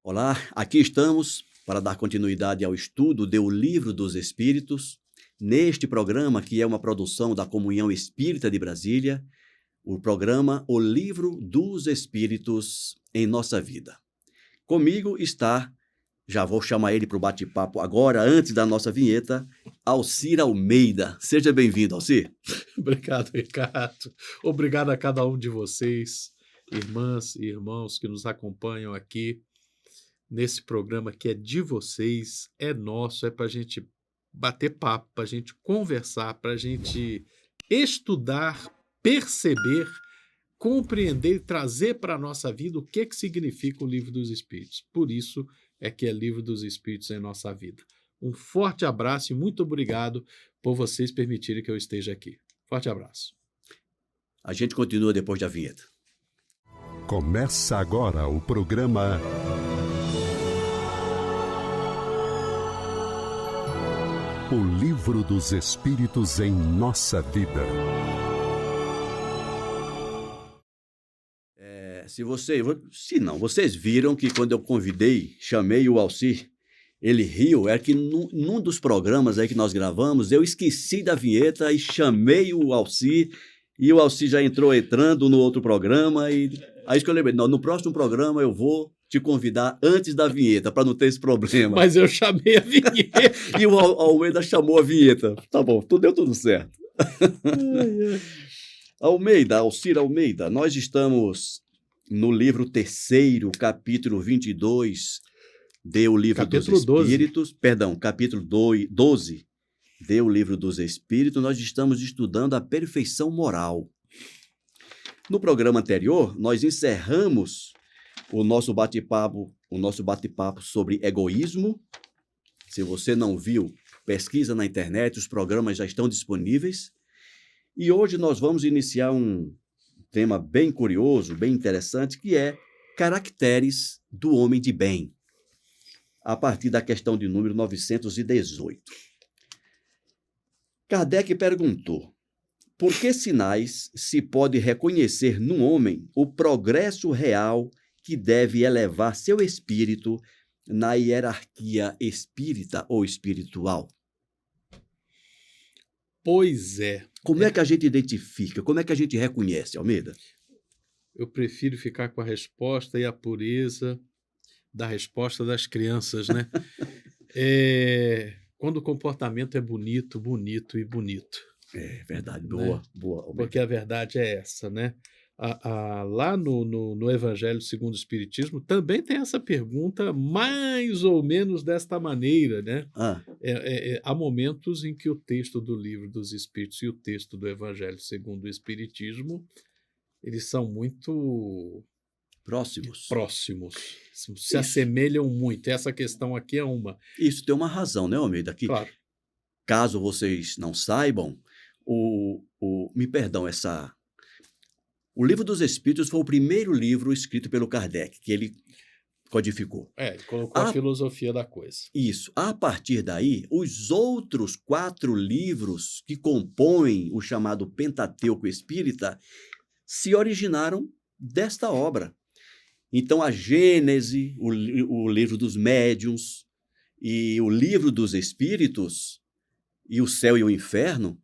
Olá, aqui estamos para dar continuidade ao estudo do Livro dos Espíritos, neste programa que é uma produção da Comunhão Espírita de Brasília, o programa O Livro dos Espíritos em Nossa Vida. Comigo está, já vou chamar ele para o bate-papo agora, antes da nossa vinheta, Alcir Almeida. Seja bem-vindo, Alcir. Obrigado, Ricardo. Obrigado a cada um de vocês, irmãs e irmãos que nos acompanham aqui nesse programa que é de vocês, é nosso, é para a gente bater papo, para a gente conversar, para a gente estudar, perceber, compreender e trazer para a nossa vida o que significa o Livro dos Espíritos. Por isso é que é Livro dos Espíritos em nossa vida. Um forte abraço e muito obrigado por vocês permitirem que eu esteja aqui. Forte abraço. A gente continua depois da vinheta. Começa agora o programa O Livro dos Espíritos em Nossa Vida. Vocês viram que quando eu chamei o Alcir, ele riu, é que num dos programas aí que nós gravamos, eu esqueci da vinheta e chamei o Alcir, e o Alcir já entrando no outro programa, e aí que eu lembrei, no próximo programa eu vou te convidar antes da vinheta, para não ter esse problema. Mas eu chamei a vinheta. E o Almeida chamou a vinheta. Tá bom, deu tudo certo. Alcir Almeida, nós estamos no livro 3º, capítulo 22, O Livro dos Espíritos. Capítulo 12, O Livro dos Espíritos. Nós estamos estudando a perfeição moral. No programa anterior, nós encerramos o nosso bate-papo sobre egoísmo. Se você não viu, pesquisa na internet, os programas já estão disponíveis. E hoje nós vamos iniciar um tema bem curioso, bem interessante, que é caracteres do homem de bem, a partir da questão de número 918. Kardec perguntou: por que sinais se pode reconhecer no homem o progresso real que deve elevar seu espírito na hierarquia espírita ou espiritual? Pois é. Como é que a gente identifica? Como é que a gente reconhece, Almeida? Eu prefiro ficar com a resposta e a pureza da resposta das crianças, né? Quando o comportamento é bonito, bonito e bonito. É verdade, boa, Almeida. Porque a verdade é essa, né? Lá no Evangelho segundo o Espiritismo também tem essa pergunta mais ou menos desta maneira, né? Há momentos em que o texto do Livro dos Espíritos e o texto do Evangelho segundo o Espiritismo, eles são muito próximos. Se assemelham muito. Essa questão aqui é uma. Isso tem uma razão, né, Almeida? Que, claro. Caso vocês não saibam, o Livro dos Espíritos foi o primeiro livro escrito pelo Kardec, que ele codificou. Ele colocou a filosofia da coisa. Isso. A partir daí, os outros 4 livros que compõem o chamado Pentateuco Espírita se originaram desta obra. Então, a Gênese, o Livro dos Médiuns e o Livro dos Espíritos e o Céu e o Inferno,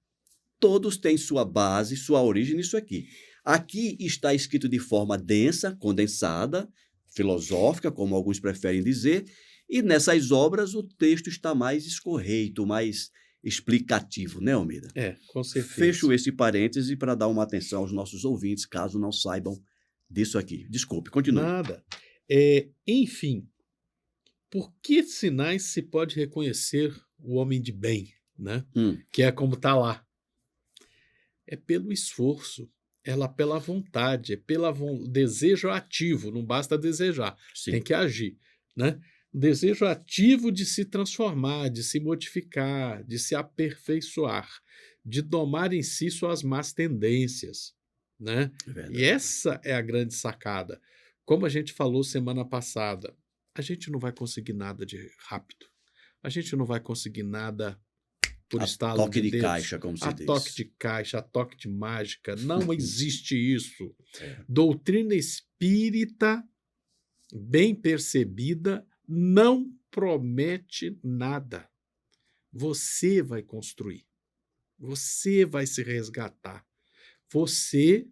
todos têm sua base, sua origem nisso aqui. Aqui está escrito de forma densa, condensada, filosófica, como alguns preferem dizer, e nessas obras o texto está mais escorreito, mais explicativo, né, Almeida? Com certeza. Fecho esse parêntese para dar uma atenção aos nossos ouvintes, caso não saibam disso aqui. Desculpe, continue. Nada. Enfim, por que sinais se pode reconhecer o homem de bem, né? Que é como está lá. É pelo esforço, pela vontade, pelo desejo ativo, não basta desejar, Sim. Tem que agir, né? Desejo ativo de se transformar, de se modificar, de se aperfeiçoar, de domar em si suas más tendências, né? E essa é a grande sacada. Como a gente falou semana passada, a gente não vai conseguir nada de rápido, a gente não vai conseguir nada por estalo toque de dedos, caixa, como se diz. A toque de caixa, a toque de mágica. Não existe isso. Doutrina espírita bem percebida, não promete nada. Você vai construir. Você vai se resgatar. Você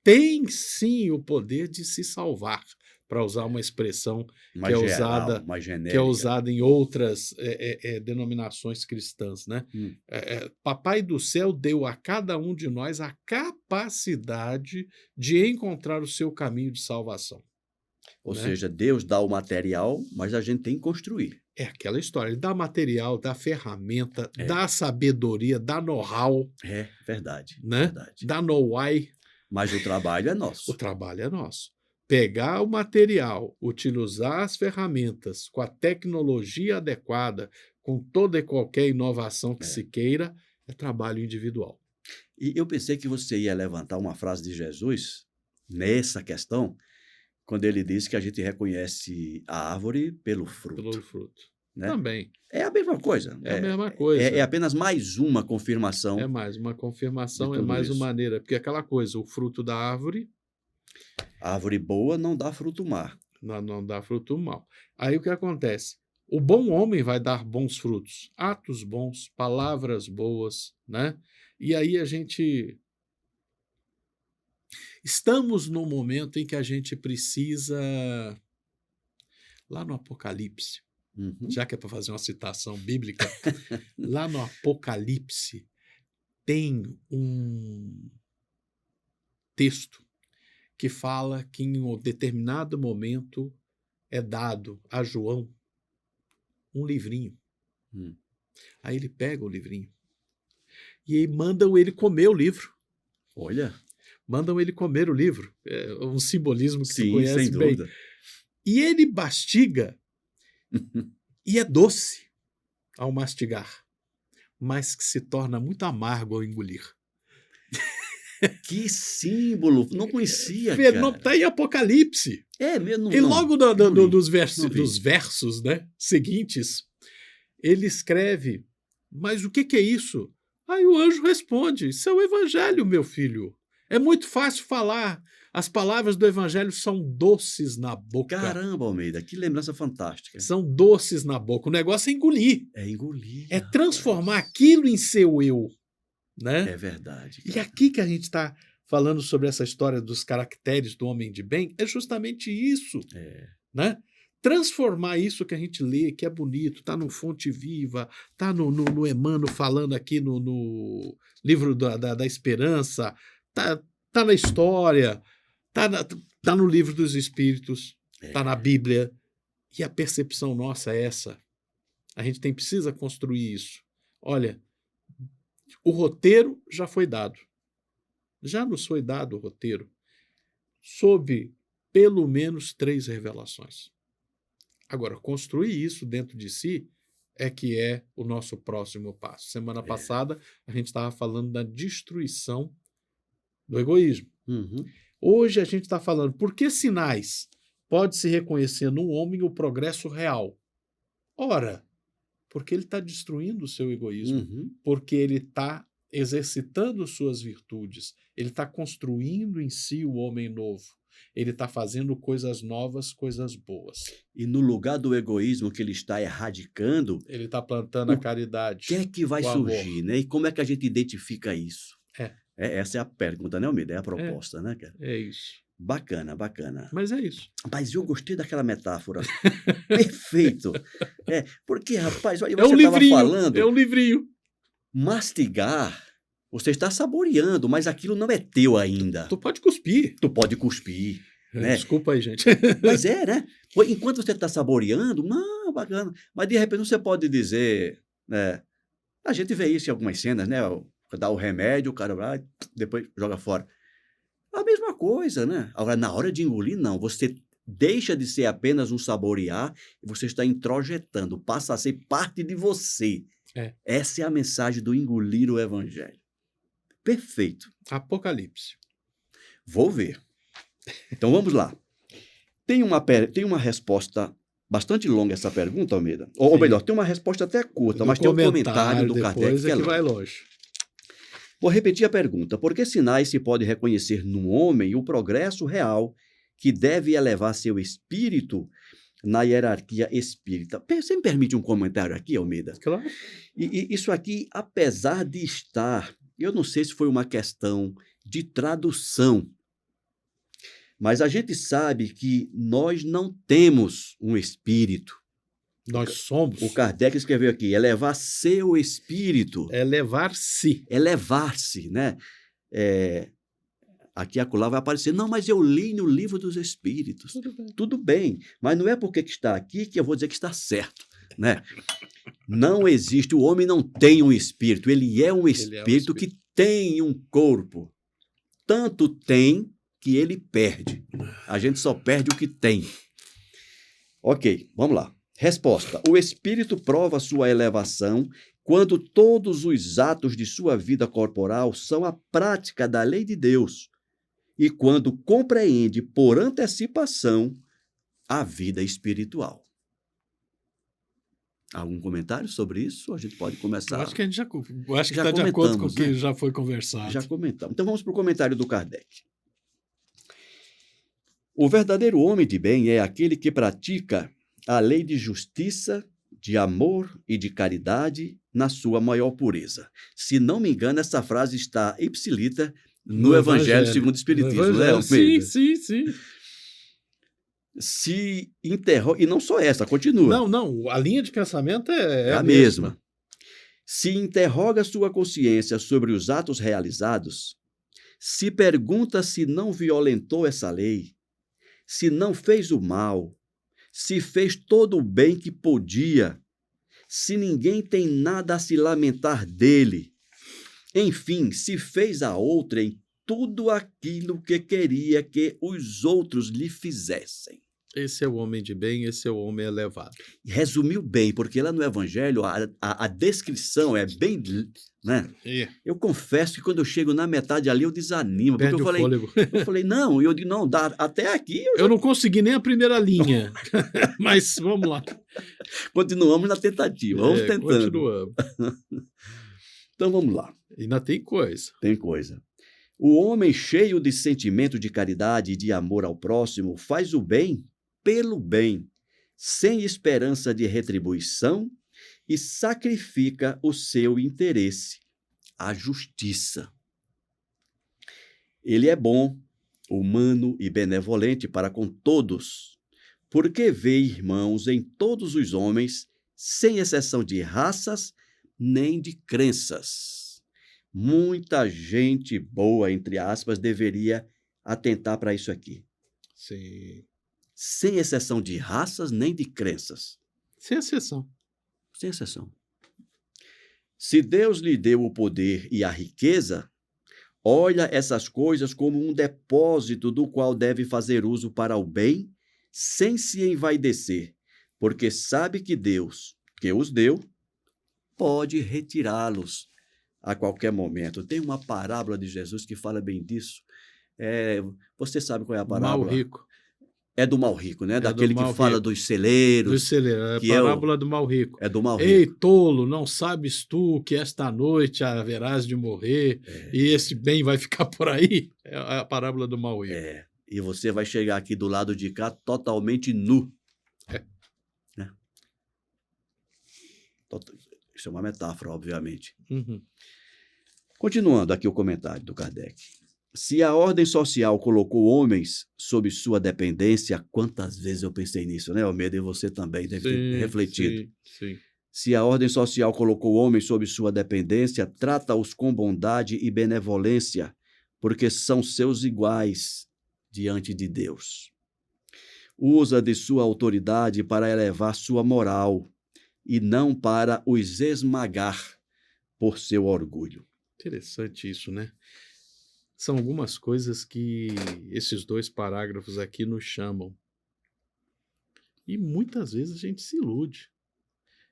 tem sim o poder de se salvar, para usar uma expressão mais que é geral, usada, mais genérica. que é usada em outras denominações cristãs, né? Papai do céu deu a cada um de nós a capacidade de encontrar o seu caminho de salvação. Ou né? seja, Deus dá o material, mas a gente tem que construir. É aquela história, ele dá material, dá ferramenta, dá sabedoria, dá know-how. É verdade, né? verdade. Dá know-why. Mas o trabalho é nosso. O trabalho é nosso. Pegar o material, utilizar as ferramentas com a tecnologia adequada, com toda e qualquer inovação que se queira, é trabalho individual. E eu pensei que você ia levantar uma frase de Jesus nessa questão, quando ele disse que a gente reconhece a árvore pelo fruto. Pelo fruto. Né? Também. É a mesma coisa. É a mesma coisa. É apenas mais uma confirmação. É mais uma confirmação, é mais uma maneira. Porque aquela coisa, o fruto da árvore... A árvore boa não dá fruto má. Não dá fruto mau. Aí o que acontece? O bom homem vai dar bons frutos, atos bons, palavras boas, né? E aí a gente... Estamos num momento em que a gente precisa... Lá no Apocalipse, já que é para fazer uma citação bíblica, lá no Apocalipse tem um texto que fala que em um determinado momento é dado a João um livrinho. Aí ele pega o livrinho e aí mandam ele comer o livro. Olha! Mandam ele comer o livro. É um simbolismo que se conhece sem bem. dúvida. E ele mastiga e é doce ao mastigar, mas que se torna muito amargo ao engolir. Que símbolo! Não conhecia, cara. Não está em Apocalipse. É mesmo. E logo dos versos né, seguintes, ele escreve, mas o que é isso? Aí o anjo responde, isso é o evangelho, meu filho. É muito fácil falar. As palavras do evangelho são doces na boca. Caramba, Almeida, que lembrança fantástica. São doces na boca. O negócio é engolir. É engolir. É transformar aquilo em seu eu. Né? É verdade. Cara. E aqui que a gente está falando sobre essa história dos caracteres do homem de bem, é justamente isso. Né? Transformar isso que a gente lê, que é bonito, está no Fonte Viva, está no Emmanuel falando aqui no livro da Esperança, está na história, está no livro dos Espíritos, está na Bíblia. E a percepção nossa é essa. A gente precisa construir isso. Olha, o roteiro já foi dado. Já nos foi dado o roteiro sob pelo menos 3 revelações. Agora, construir isso dentro de si é que é o nosso próximo passo. Semana passada, a gente estava falando da destruição do egoísmo. Hoje a gente está falando por que sinais pode-se reconhecer no homem o progresso real. Ora, porque ele está destruindo o seu egoísmo, porque ele está exercitando suas virtudes, ele está construindo em si o homem novo, ele está fazendo coisas novas, coisas boas. E no lugar do egoísmo que ele está erradicando, ele está plantando a caridade. O que é que vai surgir, né? E como é que a gente identifica isso? Essa é a pergunta, né, Almeida? É a proposta, né, cara? É isso. Bacana, bacana. Mas é isso. Mas eu gostei daquela metáfora. Perfeito. Porque, rapaz, olha, você estava falando... É um livrinho. Mastigar, você está saboreando, mas aquilo não é teu ainda. Tu pode cuspir. Tu pode cuspir. Né? Desculpa aí, gente. Mas né? Enquanto você está saboreando, não, bacana. Mas, de repente, você pode dizer... né? A gente vê isso em algumas cenas, né? Dá o remédio, o cara vai, depois joga fora. A mesma coisa, né? Agora, na hora de engolir, não. Você deixa de ser apenas um saborear e você está introjetando, passa a ser parte de você. Essa é a mensagem do engolir o evangelho. Perfeito. Apocalipse. Vou ver. Então, vamos lá. Tem uma resposta bastante longa essa pergunta, Almeida. Ou melhor, tem uma resposta até curta, mas tem um comentário do Kardec que vai longe. Vou repetir a pergunta. Por que sinais se pode reconhecer no homem o progresso real que deve elevar seu espírito na hierarquia espírita. Você me permite um comentário aqui, Almeida? Claro. E isso aqui, apesar de estar, eu não sei se foi uma questão de tradução, mas a gente sabe que nós não temos um espírito. Nós somos. O Kardec escreveu aqui, elevar seu espírito. Elevar-se. Elevar-se, né? Aqui e acolá vai aparecer, não, mas eu li no livro dos Espíritos. Tudo bem, mas não é porque que está aqui que eu vou dizer que está certo, né? Não existe, o homem não tem um espírito, ele é um espírito que tem um corpo. Tanto tem que ele perde. A gente só perde o que tem. Ok, vamos lá. Resposta. O espírito prova sua elevação quando todos os atos de sua vida corporal são a prática da lei de Deus e quando compreende por antecipação a vida espiritual. Algum comentário sobre isso? A gente pode começar. Eu acho que a gente já está de acordo com o que já foi conversado. Já comentamos. Então vamos para o comentário do Kardec. O verdadeiro homem de bem é aquele que pratica a lei de justiça, de amor e de caridade na sua maior pureza. Se não me engano, essa frase está ipsilita no Evangelho segundo o Espiritismo, né, Almeida? Sim. Se interroga, e não só essa, continua. Não, a linha de pensamento é a mesma. Se interroga sua consciência sobre os atos realizados, se pergunta se não violentou essa lei, se não fez o mal, se fez todo o bem que podia, se ninguém tem nada a se lamentar dele, enfim, se fez a outrem tudo aquilo que queria que os outros lhe fizessem. Esse é o homem de bem, esse é o homem elevado. Resumiu bem, porque lá no Evangelho a descrição é bem... né? Eu confesso que quando eu chego na metade ali eu desanimo. Perde porque eu falei, não, eu digo, não, dá, até aqui... Eu não consegui nem a primeira linha, mas vamos lá. Continuamos na tentativa, vamos tentando. Continuamos. Então vamos lá. Ainda tem coisa. Tem coisa. O homem cheio de sentimento de caridade e de amor ao próximo faz o bem pelo bem, sem esperança de retribuição, e sacrifica o seu interesse, a justiça. Ele é bom, humano e benevolente para com todos, porque vê irmãos em todos os homens, sem exceção de raças nem de crenças. Muita gente boa, entre aspas, deveria atentar para isso aqui. Sim. Sem exceção de raças nem de crenças. Sem exceção. Sem exceção. Se Deus lhe deu o poder e a riqueza, olha essas coisas como um depósito do qual deve fazer uso para o bem, sem se envaidecer, porque sabe que Deus, que os deu, pode retirá-los a qualquer momento. Tem uma parábola de Jesus que fala bem disso. Você sabe qual é a parábola? Mal rico. É do mal rico, né? Daquele que fala dos celeiros. Dos celeiros, é a parábola do mal rico. É do mal rico. Ei, tolo, não sabes tu que esta noite haverás de morrer e esse bem vai ficar por aí? É a parábola do mal rico. E você vai chegar aqui do lado de cá totalmente nu. Né? Isso é uma metáfora, obviamente. Uhum. Continuando aqui o comentário do Kardec. Se a ordem social colocou homens sob sua dependência, quantas vezes eu pensei nisso, né, Almeida? E você também deve ter refletido. Sim. Se a ordem social colocou homens sob sua dependência, trata-os com bondade e benevolência, porque são seus iguais diante de Deus. Usa de sua autoridade para elevar sua moral e não para os esmagar por seu orgulho. Interessante isso, né? São algumas coisas que esses 2 parágrafos aqui nos chamam. E muitas vezes a gente se ilude.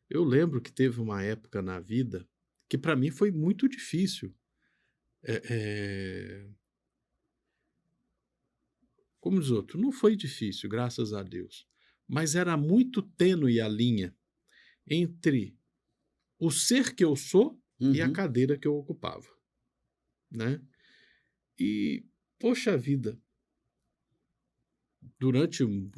Eu lembro que teve uma época na vida que para mim foi muito difícil. Como diz outro, não foi difícil, graças a Deus. Mas era muito tênue a linha entre o ser que eu sou e a cadeira que eu ocupava, né? E, poxa vida, durante um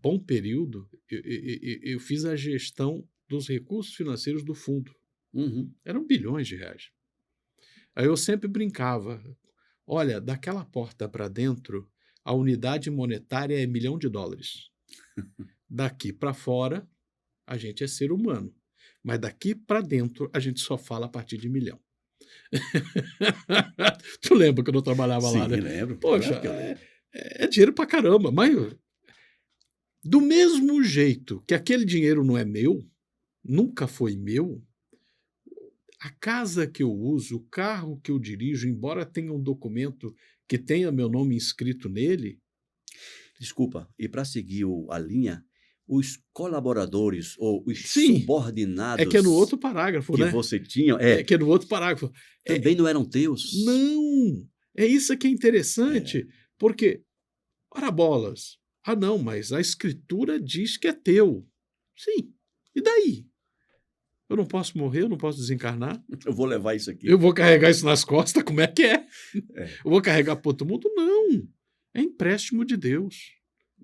bom período, eu fiz a gestão dos recursos financeiros do fundo. Uhum. Eram bilhões de reais. Aí eu sempre brincava, olha, daquela porta para dentro, a unidade monetária é $1 milhão. Daqui para fora, a gente é ser humano. Mas daqui para dentro, a gente só fala a partir de $1 milhão. Tu lembra que eu não trabalhava lá, né? Sim, lembro. Poxa, Claro é dinheiro pra caramba, mas do mesmo jeito que aquele dinheiro não é meu, nunca foi meu, a casa que eu uso, o carro que eu dirijo, embora tenha um documento que tenha meu nome inscrito nele... Desculpa, e para seguir a linha, os colaboradores ou os Sim, subordinados... é que é no outro parágrafo, que né? você tinha... É que é no outro parágrafo. Também não eram teus? Não! É isso que é interessante, porque, ora bolas, não, mas a escritura diz que é teu. Sim, e daí? Eu não posso morrer, eu não posso desencarnar? Eu vou levar isso aqui. Eu vou carregar isso nas costas, como é que é? É. Eu vou carregar para outro mundo? Não, é empréstimo de Deus.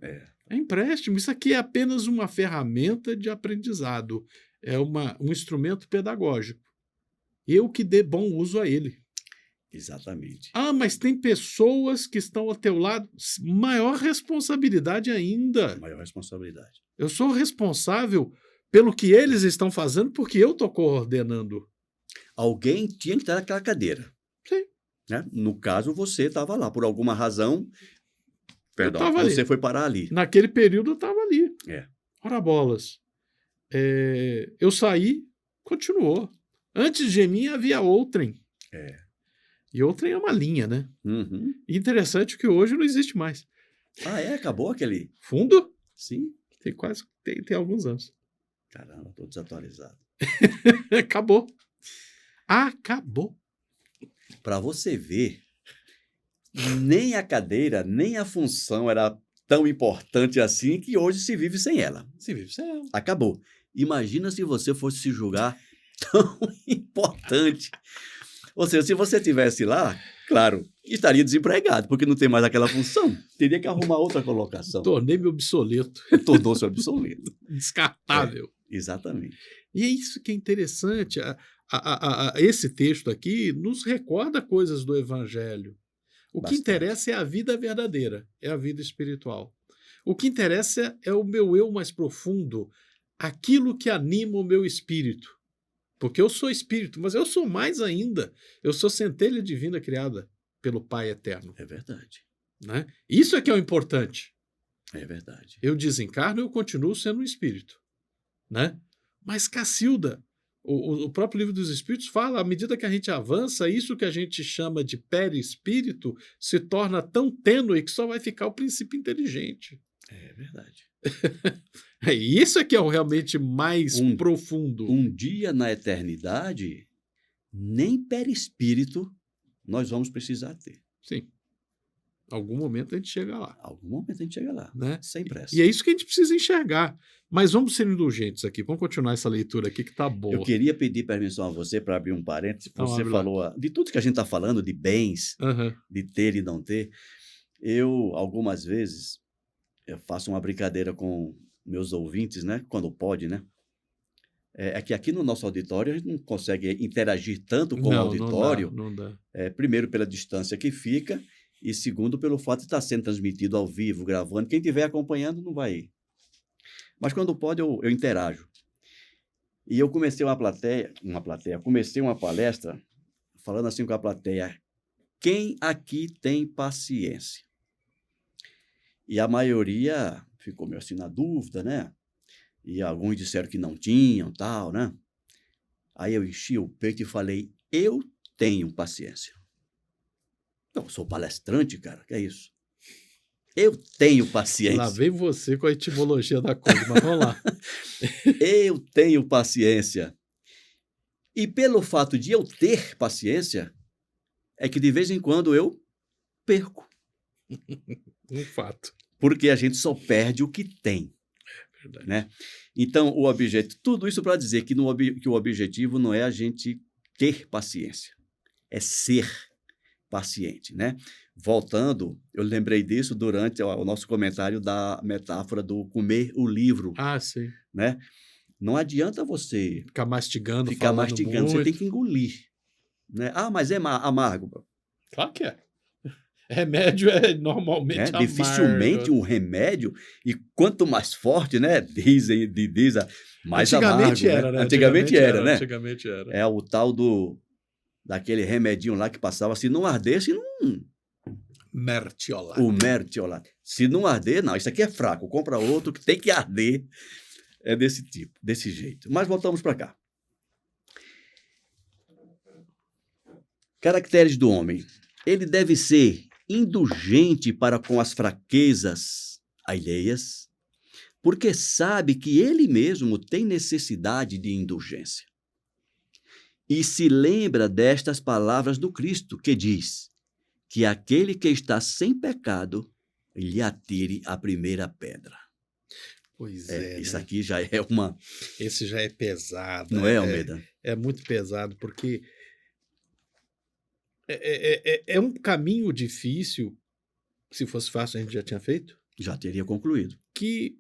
É empréstimo, isso aqui é apenas uma ferramenta de aprendizado, é um instrumento pedagógico. Eu que dê bom uso a ele. Exatamente. Mas tem pessoas que estão ao teu lado. Maior responsabilidade ainda. Maior responsabilidade. Eu sou responsável pelo que eles estão fazendo porque eu estou coordenando. Alguém tinha que estar naquela cadeira. Sim. Né? No caso, você estava lá. Por alguma razão, perdão, você ali. Foi parar ali. Naquele período eu estava ali. Ora bolas. Eu saí, continuou. Antes de mim havia outrem. E outrem é uma linha, né? Uhum. Interessante que hoje não existe mais. Acabou aquele... Fundo? Sim. Tem alguns anos. Caramba, estou desatualizado. Acabou. Acabou. Para você ver, nem a cadeira, nem a função era tão importante assim que hoje se vive sem ela. Acabou. Imagina se você fosse se julgar tão importante. Ou seja, se você estivesse lá, claro, estaria desempregado, porque não tem mais aquela função. Teria que arrumar outra colocação. Tornei-me obsoleto. Tornou-se obsoleto. Descartável. Exatamente. E é isso que é interessante. Esse texto aqui nos recorda coisas do Evangelho. O que interessa é a vida verdadeira, é a vida espiritual. O que interessa é o meu eu mais profundo, aquilo que anima o meu espírito. Porque eu sou espírito, mas eu sou mais ainda. Eu sou centelha divina criada pelo Pai Eterno. É verdade. Né? Isso é que é o importante. É verdade. Eu desencarno e eu continuo sendo um espírito. Né? Mas, Cacilda, o próprio Livro dos Espíritos fala, à medida que a gente avança, isso que a gente chama de perispírito se torna tão tênue que só vai ficar o princípio inteligente. É verdade. Isso é que é o realmente mais profundo. Um dia na eternidade, nem perispírito nós vamos precisar ter. Sim. Algum momento a gente chega lá. Algum momento a gente chega lá, né? Sem pressa. E é isso que a gente precisa enxergar. Mas vamos ser indulgentes aqui. Vamos continuar essa leitura aqui que está boa. Eu queria pedir permissão a você para abrir um parênteses. Você falou de tudo que a gente está falando, de bens, de ter e não ter. Eu, algumas vezes, eu faço uma brincadeira com meus ouvintes, né? Quando pode, né? É que aqui no nosso auditório a gente não consegue interagir tanto com o auditório. Não dá. Primeiro, pela distância que fica, e segundo, pelo fato de estar sendo transmitido ao vivo, gravando. Quem estiver acompanhando não vai. Mas quando pode, eu interajo. E eu comecei comecei uma palestra falando assim com a plateia: quem aqui tem paciência? E a maioria ficou meio assim na dúvida, né? E alguns disseram que não tinham, tal, né? Aí eu enchi o peito e falei: eu tenho paciência. Eu sou palestrante, cara, que é isso? Eu tenho paciência. Lá vem você com a etimologia da coisa, mas vamos lá. Eu tenho paciência. E pelo fato de eu ter paciência, é que de vez em quando eu perco. Um fato. Porque a gente só perde o que tem. Verdade. Né? Então, tudo isso para dizer que o objetivo não é a gente ter paciência, é ser paciente, né? Voltando, eu lembrei disso durante o nosso comentário da metáfora do comer o livro. Ah, sim. Né? Não adianta você ficar mastigando, você tem que engolir. Né? Ah, mas é amargo. Claro que é. Remédio é normalmente amargo. Dificilmente um remédio, e quanto mais forte, né? Diz mais antigamente amargo. Era, né? Antigamente era, né? Antigamente era. É o tal daquele remedinho lá que passava, se não ardesse, não... Mertiolate. O mertiolate. Se não arder, não, isso aqui é fraco, compra outro que tem que arder. É desse tipo, desse jeito. Mas voltamos para cá. Caracteres do homem. Ele deve ser indulgente para com as fraquezas alheias, porque sabe que ele mesmo tem necessidade de indulgência. E se lembra destas palavras do Cristo, que diz que aquele que está sem pecado, lhe atire a primeira pedra. Pois é. Isso né? aqui já é uma... Esse já é pesado. Não é, Almeida? É muito pesado, porque é um caminho difícil. Se fosse fácil, a gente já tinha feito. Já teria concluído. Que,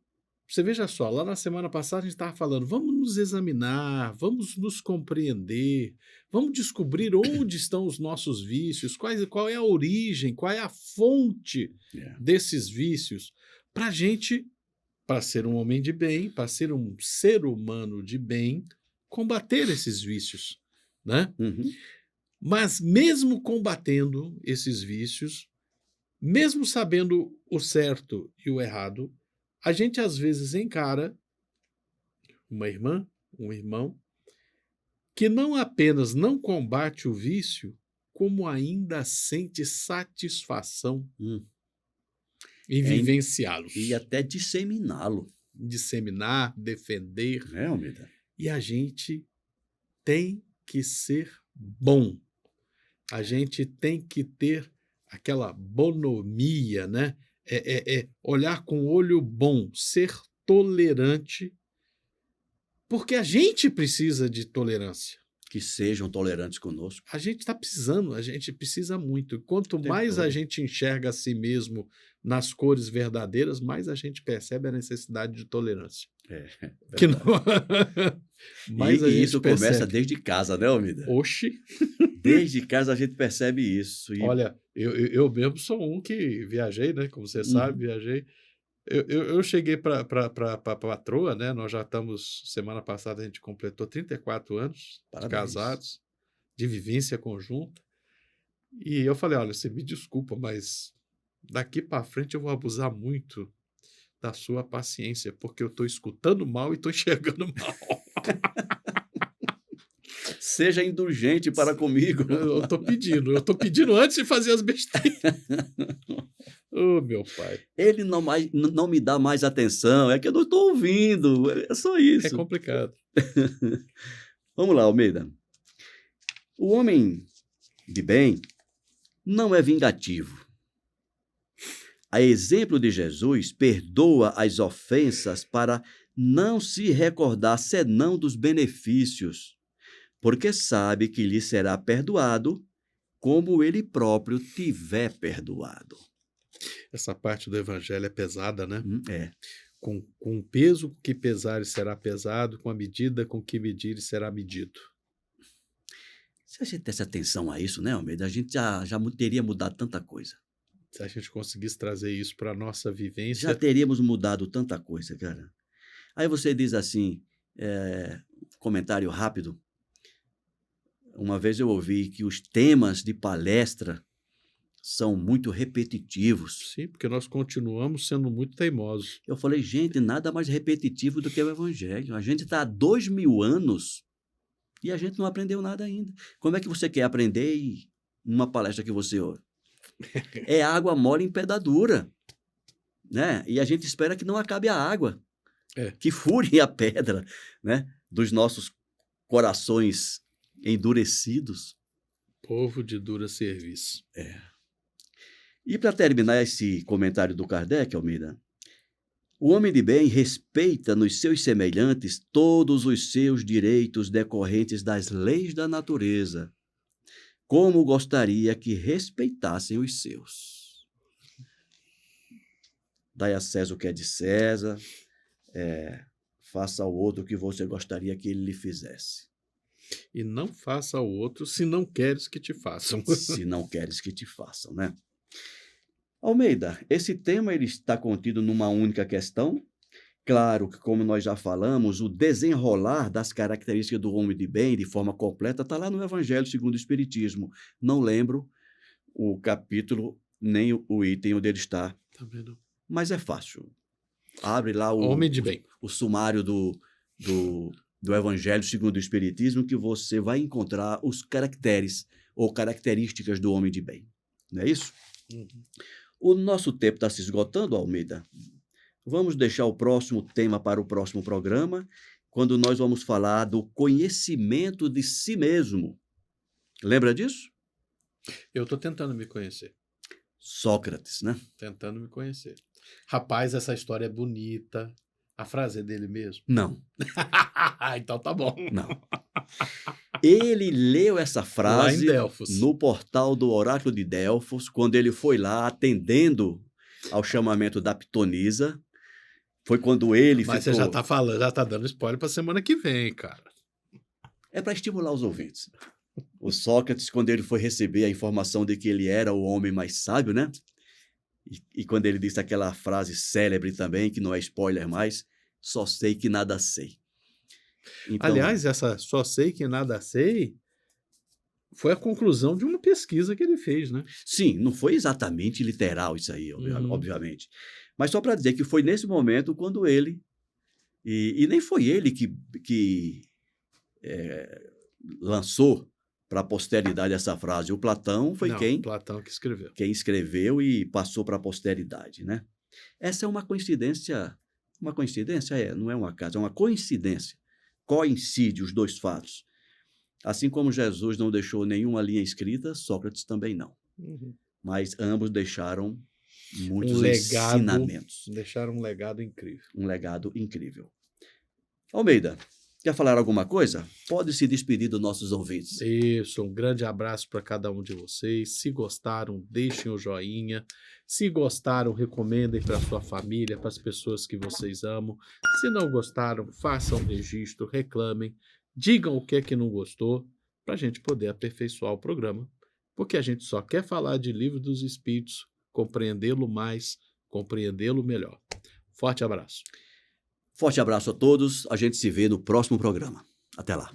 você veja só, lá na semana passada a gente estava falando, vamos nos examinar, vamos nos compreender, vamos descobrir onde estão os nossos vícios, qual é a origem, qual é a fonte desses vícios, para a gente, para ser um homem de bem, para ser um ser humano de bem, combater esses vícios, né? Uhum. Mas mesmo combatendo esses vícios, mesmo sabendo o certo e o errado, a gente às vezes encara uma irmã, um irmão, que não apenas não combate o vício, como ainda sente satisfação em vivenciá-los. E até disseminá-lo. Disseminar, defender. É, Almeida? E a gente tem que ser bom. A gente tem que ter aquela bonomia, né? Olhar com olho bom, ser tolerante, porque a gente precisa de tolerância. Que sejam tolerantes conosco. A gente está precisando, a gente precisa muito. Quanto mais a gente enxerga a si mesmo nas cores verdadeiras, mais a gente percebe a necessidade de tolerância. Que não... e isso começa desde casa, né, Almeida? Oxi! Desde casa a gente percebe isso. Olha, eu mesmo sou um que viajei, né? Como você sabe, viajei. Eu cheguei para a patroa, né? Nós já estamos, semana passada a gente completou 34 anos de casados, de vivência conjunta. E eu falei, olha, você me desculpa, mas daqui para frente eu vou abusar muito da sua paciência, porque eu estou escutando mal e estou enxergando mal. Seja indulgente para comigo. Eu estou pedindo antes de fazer as besteiras. Oh, meu pai. Ele não me dá mais atenção, é que eu não estou ouvindo, é só isso. É complicado. Vamos lá, Almeida. O homem de bem não é vingativo. A exemplo de Jesus, perdoa as ofensas para não se recordar senão dos benefícios, porque sabe que lhe será perdoado como ele próprio tiver perdoado. Essa parte do evangelho é pesada, né? É. Com o peso que pesares será pesado, com a medida com que medires será medido. Se a gente desse atenção a isso, né, Almeida, a gente já teria mudado tanta coisa. Se a gente conseguisse trazer isso para a nossa vivência... Já teríamos mudado tanta coisa, cara. Aí você diz assim, comentário rápido, uma vez eu ouvi que os temas de palestra são muito repetitivos. Sim, porque nós continuamos sendo muito teimosos. Eu falei, gente, nada mais repetitivo do que o Evangelho. A gente está há 2000 anos e a gente não aprendeu nada ainda. Como é que você quer aprender numa palestra que você ouve? É água mole em pedra dura, né? E a gente espera que não acabe a água, que fure a pedra, né? Dos nossos corações endurecidos. Povo de dura serviço. E para terminar esse comentário do Kardec, Almeida, o homem de bem respeita nos seus semelhantes todos os seus direitos decorrentes das leis da natureza, como gostaria que respeitassem os seus. Dai a César o que é de César, faça ao outro o que você gostaria que ele lhe fizesse. E não faça ao outro se não queres que te façam. Se não queres que te façam, né? Almeida, esse tema ele está contido numa única questão. Claro que, como nós já falamos, o desenrolar das características do homem de bem de forma completa está lá no Evangelho segundo o Espiritismo. Não lembro o capítulo nem o item onde ele está. Também não. Mas é fácil. Abre lá Homem de bem. o sumário do Evangelho segundo o Espiritismo, que você vai encontrar os caracteres ou características do homem de bem. Não é isso? Uhum. O nosso tempo está se esgotando, Almeida. Vamos deixar o próximo tema para o próximo programa, quando nós vamos falar do conhecimento de si mesmo. Lembra disso? Eu estou tentando me conhecer. Sócrates, né? Tentando me conhecer. Rapaz, essa história é bonita. A frase é dele mesmo? Não. Então tá bom. Não. Ele leu essa frase lá em Delfos, no portal do Oráculo de Delfos, quando ele foi lá atendendo ao chamamento da pitonisa. Foi quando ele Mas você já tá falando, já tá dando spoiler para semana que vem, cara. É para estimular os ouvintes. O Sócrates, quando ele foi receber a informação de que ele era o homem mais sábio, né? E quando ele disse aquela frase célebre também, que não é spoiler mais, só sei que nada sei. Então, aliás, essa só sei que nada sei foi a conclusão de uma pesquisa que ele fez, né? Sim, não foi exatamente literal isso aí, obviamente. Mas só para dizer que foi nesse momento quando ele... E nem foi ele que lançou para a posteridade essa frase. O Platão foi Platão que escreveu. Quem escreveu e passou para a posteridade, né? Essa é uma coincidência. Uma coincidência não é um acaso, é uma coincidência. Coincide os dois fatos. Assim como Jesus não deixou nenhuma linha escrita, Sócrates também não. Uhum. Mas ambos deixaram muitos ensinamentos. Deixaram um legado incrível. Um legado incrível. Almeida, quer falar alguma coisa? Pode se despedir dos nossos ouvintes. Isso, um grande abraço para cada um de vocês. Se gostaram, deixem o joinha. Se gostaram, recomendem para sua família, para as pessoas que vocês amam. Se não gostaram, façam um registro, reclamem, digam o que é que não gostou, para a gente poder aperfeiçoar o programa. Porque a gente só quer falar de Livro dos Espíritos, compreendê-lo mais, compreendê-lo melhor. Forte abraço. Forte abraço a todos. A gente se vê no próximo programa. Até lá.